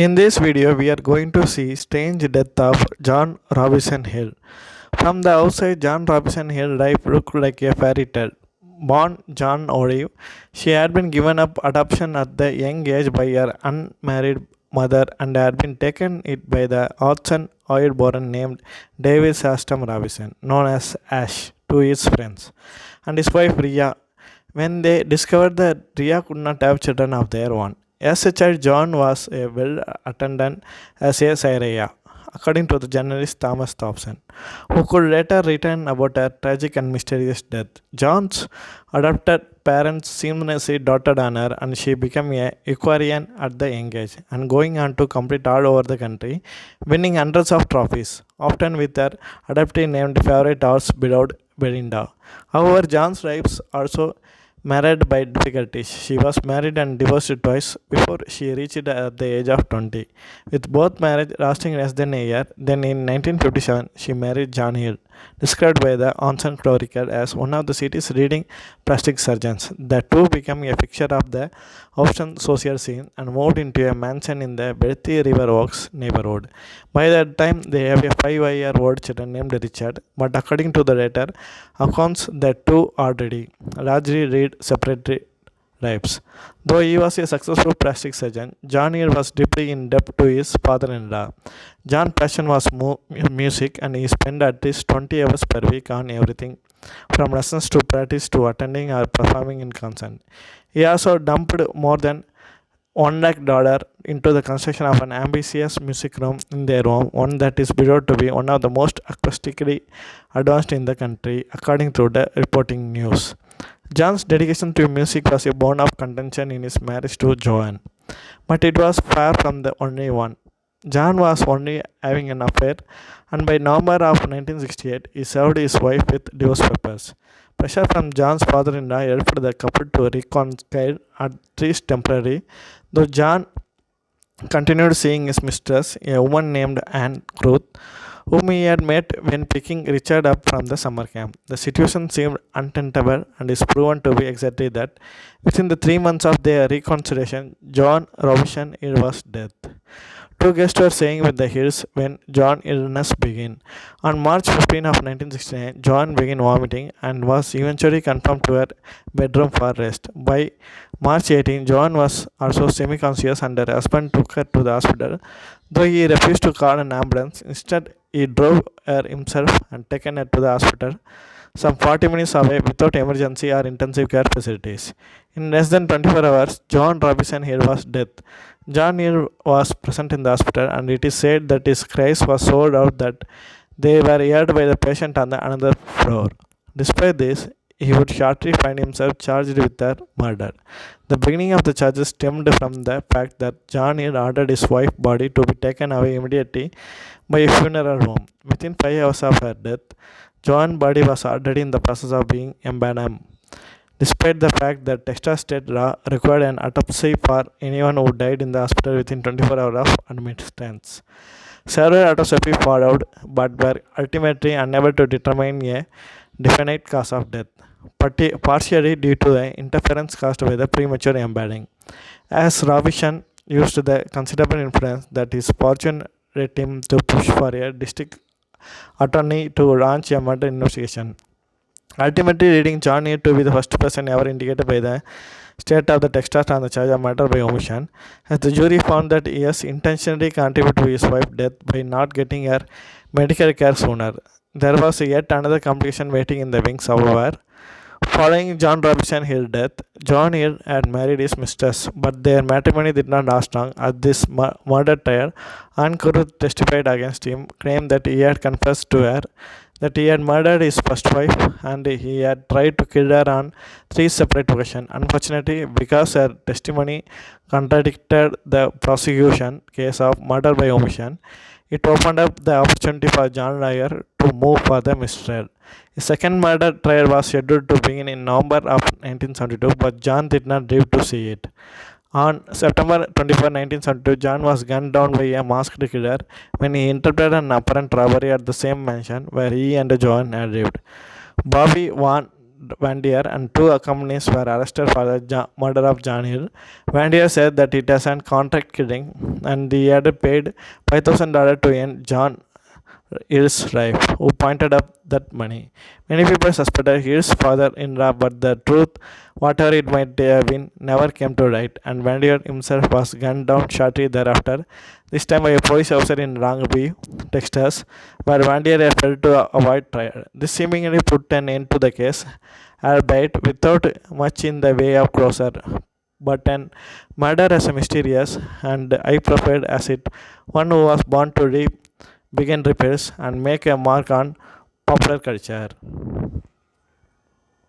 In this video, we are going to see strange death of John Robinson Hill. From the outside, John Robinson Hill life looked like a fairy tale. Born John Olive, she had been given up adoption at the young age by her unmarried mother and had been taken it by the Hudson oil-born named David Sastam Robinson, known as Ash, to his friends, and his wife Ria. When they discovered that Ria could not have children of their own, as a child, John was a well attended as a Syria, according to the journalist Thomas Thompson, who could later written about her tragic and mysterious death. John's adopted parents seamlessly doted on her, and she became a equestrian at the young age, and going on to compete all over the country, winning hundreds of trophies, often with her adoptee named favorite horse beloved Belinda. However, John's life also married by difficulties. She was married and divorced twice before she reached the age of 20, with both marriages lasting less than a year. Then in 1957, she married John Hill, described by the Onsen Chronicle as one of the city's leading plastic surgeons. The two became a fixture of the Houston social scene and moved into a mansion in the Bethany River Oaks neighborhood. By that time, they have a 5-year-old child named Richard, but according to the later accounts, the two already largely lead separate lives. Though he was a successful plastic surgeon, John Hill was deeply in debt to his father-in-law. John's passion was music, and he spent at least 20 hours per week on everything from lessons to practice to attending or performing in concert. He also dumped more than $1 lakh into the construction of an ambitious music room in their home, one that is believed to be one of the most acoustically advanced in the country, according to the reporting news. John's dedication to music was a bone of contention in his marriage to Joan, but it was far from the only one. John was only having an affair, and by November of 1968, he served his wife with divorce papers. Pressure from John's father-in-law helped the couple to reconcile, at least temporarily, though John continued seeing his mistress, a woman named Anne Cruz, whom he had met when picking Richard up from the summer camp. The situation seemed untenable and is proven to be exactly that. Within the 3 months of their reconciliation, John Robinson Hill was dead. Two guests were staying with the Hills when John's illness began. On March 15 of 1969, John began vomiting and was eventually confirmed to her bedroom for rest. By March 18, John was also semi-conscious and her husband took her to the hospital, though he refused to call an ambulance. Instead, he drove her himself and taken her to the hospital, some 40 minutes away without emergency or intensive care facilities. In less than 24 hours, John Robinson Hill was dead. John Hill was present in the hospital, and it is said that his cries were so loud that they were heard by the patient on the another floor. Despite this, he would shortly find himself charged with her murder. The beginning of the charges stemmed from the fact that John Hill ordered his wife's body to be taken away immediately by a funeral home. Within 5 hours of her death, Joan's body was already in the process of being embalmed, despite the fact that Texas state law required an autopsy for anyone who died in the hospital within 24 hours of admittance. Several autopsies followed, but were ultimately unable to determine a definite cause of death, partially due to the interference caused by the premature embalming. As Robinson used the considerable influence that his fortune led him to push for a district attorney to launch a murder investigation, ultimately leading John Hill to be the first person ever indicated by the state of the Texas on the charge of murder by omission, as the jury found that he has intentionally contributed to his wife's death by not getting her medical care sooner. There was yet another complication waiting in the wings, however. Following John Robinson Hill's death, John Hill had married his mistress, but their matrimony did not last long. At this murder trial, Anne Cruz testified against him, claimed that he had confessed to her that he had murdered his first wife and he had tried to kill her on 3 separate occasions. Unfortunately, because her testimony contradicted the prosecution case of murder by omission, it opened up the opportunity for John Lawyer to move for the mistrial. His second murder trial was scheduled to begin in November of 1972, but John did not live to see it. On September 24, 1972, John was gunned down by a masked killer when he interrupted an apparent robbery at the same mansion where he and Joan had lived. Bobby Van Vandier, and two accomplices were arrested for the murder of John Hill. Vandier said that it was an contract killing, and he had paid $5,000 to end John Hill's wife, who pointed up that money. Many people suspected Hill's father-in-law, but the truth, whatever it might have been, never came to light, and Vandier himself was gunned down shortly thereafter, this time by a police officer in Longview, Texas, where Vandier failed to avoid trial. This seemingly put an end to the case, albeit without much in the way of closure. But an murder as mysterious and high profile as it, one who was born to begin repairs and make a mark on popular culture.